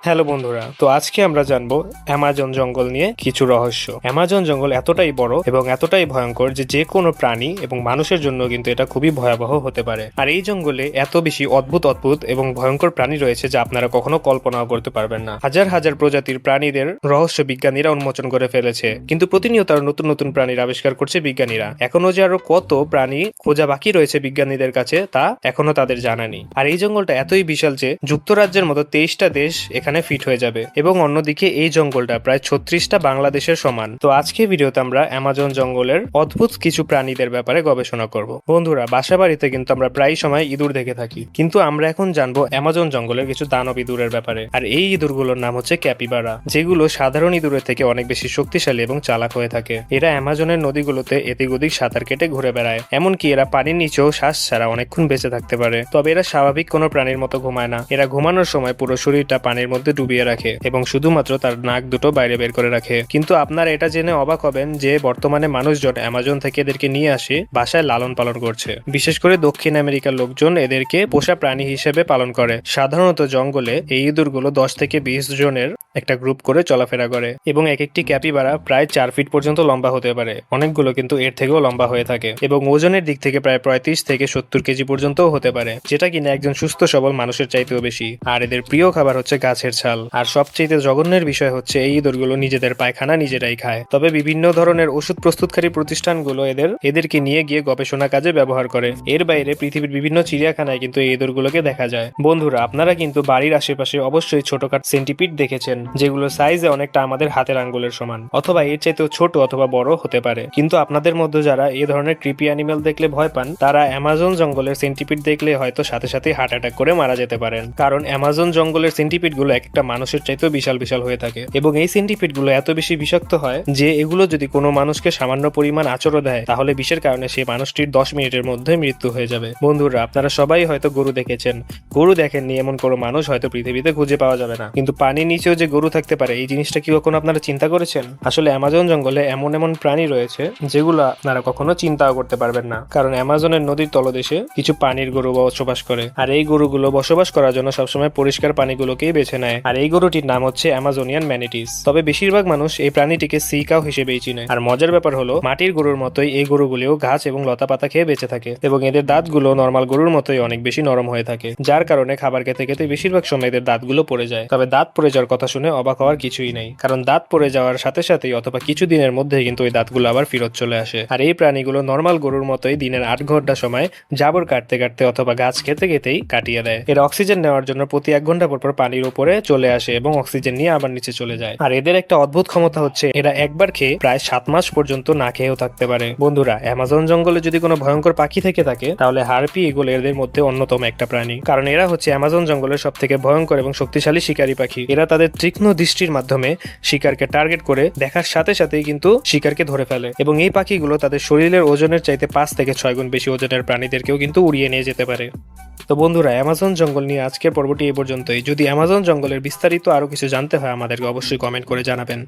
Hello বন্ধুরা, তো আজকে আমরা জানবো অ্যামাজন জঙ্গল নিয়ে কিছু রহস্য। অ্যামাজন জঙ্গল এতটাই বড় এবং এতটাই ভয়ঙ্কর যে কোনো প্রাণী এবং মানুষের জন্য কিন্তু এটা খুবই ভয়াবহ হতে পারে। আর এই জঙ্গলে এত বেশি অদ্ভুত অদ্ভুত এবং ভয়ঙ্কর প্রাণী রয়েছে যা আপনারা কখনো কল্পনাও করতে পারবেন না। হাজার হাজার প্রজাতির প্রাণীদের রহস্য বিজ্ঞানীরা উন্মোচন করে ফেলেছে, কিন্তু প্রতিনিয়ত আরো নতুন নতুন প্রাণীর আবিষ্কার করছে বিজ্ঞানীরা। এখনো যে আরো কত প্রাণী খোঁজা বাকি রয়েছে বিজ্ঞানীদের কাছে তা এখনো তাদের জানা নেই। আর এই জঙ্গলটা এতই বিশাল যে যুক্তরাজ্যের মতো 23টা দেশ এখানে ফিট হয়ে যাবে, এবং অন্যদিকে এই জঙ্গলটা প্রায় 36টা বাংলাদেশের সমান। তো আজকে ভিডিওতে আমরা অ্যামাজন জঙ্গলের অদ্ভুত কিছু প্রাণীদের ব্যাপারে গবেষণা করব। বন্ধুরা, বাসা বাড়িতে কিন্তু আমরা প্রায় সময় ইঁদুর দেখে থাকি, কিন্তু আমরা এখন জানবো অ্যামাজন জঙ্গলের কিছু দানব ইঁদুরের ব্যাপারে। আর এই ইঁদুরগুলোর নাম হচ্ছে ক্যাপিবারা, যেগুলো সাধারণ ইঁদুরের থেকে অনেক বেশি শক্তিশালী এবং চালাক হয়ে থাকে। এরা অ্যামাজনের নদীগুলোতে এদিক ওদিক সাঁতার কেটে ঘুরে বেড়ায়, এমনকি এরা পানির নিচেও শ্বাস ছাড়া অনেকক্ষণ বেঁচে থাকতে পারে। তবে এরা স্বাভাবিক কোনো প্রাণীর মতো ঘুমায় না। এরা ঘুমানোর সময় পুরো শরীরটা পানির মধ্যে ডুবিয়ে রাখে এবং শুধুমাত্র তার নাক দুটো বাইরে বের করে রাখে। কিন্তু আপনারা এটা জেনে অবাক হবেন যে বর্তমানে মানুষজন অ্যামাজন থেকে এদেরকে নিয়ে আসে বাসায় লালন পালন করছে। বিশেষ করে দক্ষিণ আমেরিকার লোকজন এদেরকে পোষা প্রাণী হিসেবে পালন করে। সাধারণত জঙ্গলে এই ইঁদুরগুলো 10 থেকে 20 জনের একটা গ্রুপ করে চলাফেরা করে, এবং এক একটি ক্যাপিবারা প্রায় 4 ফিট পর্যন্ত লম্বা হতে পারে। অনেকগুলো কিন্তু এর থেকেও লম্বা হয়ে থাকে এবং ওজনের দিক থেকে প্রায় 35 থেকে 70 কেজি পর্যন্তও হতে পারে, যেটা কিনা একজন সুস্থ সবল মানুষের চাইতেও বেশি। আর এদের প্রিয় খাবার হচ্ছে গাছের ছাল। আর সবচেয়ে জঘন্যের বিষয় হচ্ছে এই ইঁদুরগুলো নিজেদের পায়খানা নিজেরাই খায়। তবে বিভিন্ন ধরনের ওষুধ প্রস্তুতকারী প্রতিষ্ঠানগুলো এদেরকে নিয়ে গিয়ে গবেষণা কাজে ব্যবহার করে। এর বাইরে পৃথিবীর বিভিন্ন চিড়িয়াখানায় কিন্তু এই ইঁদুরগুলোকে দেখা যায়। বন্ধুরা, আপনারা কিন্তু বাড়ির আশেপাশে অবশ্যই ছোটখাটো সেন্টিপিড দেখেছেন, যেগুলো সাইজে অনেকটা আমাদের হাতের আঙ্গুলের সমান, অথবা এর চাইতেও ছোট অথবা বড় হতে পারে। কিন্তু আপনাদের মধ্যে যারা এই ধরনের ক্রিপি অ্যানিমেল দেখলে ভয় পান, তারা অ্যামাজন জঙ্গলের সেন্টিপিড দেখলে হয়তো সাথে সাথে হার্ট অ্যাটাক করে মারা যেতে পারেন। কারণ অ্যামাজন জঙ্গলের সেন্টিপিড গুলো একটা মানুষের চাইতেও বিশাল বিশাল হয়ে থাকে, এবং এই সেন্টিপিড গুলো এত বেশি বিষাক্ত হয় যে এগুলো যদি কোনো মানুষকে সামান্য পরিমাণ আচরণ দেয়, তাহলে বিষের কারণে সেই মানুষটির 10 মিনিটের মধ্যে মৃত্যু হয়ে যাবে। বন্ধুরা, আপনারা সবাই হয়তো গরু দেখেছেন। গরু দেখেননি এমন কোনো মানুষ হয়তো পৃথিবীতে খুঁজে পাওয়া যাবে না, কিন্তু পানির নিচেও যে গরু থাকতে পারে এই জিনিসটা কি কখনো আপনারা চিন্তা করেছেন? আসলে অ্যামাজন জঙ্গলে এমন এমন প্রাণী রয়েছে যেগুলো আপনারা কখনো চিন্তাও করতে পারবেন না, কারণ অ্যামাজনের নদীর তলদেশে কিছু পানির গরু বসবাস করে। আর এই গরুগুলো বসবাস করার জন্য সবসময় পরিষ্কার পানিগুলোকেই বেছে নেয়। আর এই গরুটির নাম হচ্ছে অ্যামাজনিয়ান ম্যানিটিস। তবে বেশিরভাগ মানুষ এই প্রাণীটিকে সি কাউ হিসেবেই চিনে। আর মজার ব্যাপার হলো, মাটির গরুর মতোই এই গরুগুলিও ঘাস এবং লতা পাতা খেয়ে বেঁচে থাকে, এবং এদের দাঁতগুলো নর্মাল গরুর মতোই অনেক বেশি নরম হয়ে থাকে, যার কারণে খাবার খেতে খেতে বেশিরভাগ সময় এদের দাঁতগুলো পড়ে যায়। তবে দাঁত পড়ে যাওয়ার কথা শুনে অবাক হওয়ার কিছুই নেই, কারণ দাঁত পড়ে যাওয়ার সাথে সাথেই অথবা কিছু দিনের মধ্যেই কিন্তু ওই দাঁতগুলো আবার ফেরত চলে আসে। আর এই প্রাণীগুলো নর্মাল গরুর মতোই দিনের 8 ঘন্টা সময় জাবর কাটতে কাটতে অথবা গাছ খেতে খেতেই কাটিয়ে দেয়। এর অক্সিজেন নেওয়ার জন্য প্রতি 1 ঘন্টা পর পানির উপরে চলে আসে এবং অক্সিজেন নিয়ে আবার নিচে চলে যায়। আর এদের একটা অদ্ভুত ক্ষমতা হচ্ছে এরা একবার খেয়ে প্রায় 7 মাস পর্যন্ত না খেয়েও থাকতে পারে। বন্ধুরা, অ্যামাজন জঙ্গলে যদি কোনো ভয়ঙ্কর পাখি থেকে থাকে, তাহলে হার্পি ইগল এদের মধ্যে অন্যতম একটা প্রাণী, কারণ এরা হচ্ছে অ্যামাজন জঙ্গলের সব থেকে ভয়ঙ্কর এবং শক্তিশালী শিকারী পাখি। এরা তাদের তীক্ষ্ণ দৃষ্টির মাধ্যমে শিকারকে টার্গেট করে দেখার সাথে সাথেই কিন্তু শিকারকে ধরে ফেলে, এবং এই পাখিগুলো তাদের শরীরের ওজনের চাইতে 5 থেকে 6 গুণ বেশি ওজনের প্রাণীদেরকেও কিন্তু উড়িয়ে নিয়ে যেতে পারে। তো বন্ধুরা, অ্যামাজন জঙ্গল নিয়ে আজকের পর্বটি এই পর্যন্তই। যদি অ্যামাজন জঙ্গলের বিস্তারিত আরো কিছু জানতে হয়, আমাদেরকে অবশ্যই কমেন্ট করে জানাবেন।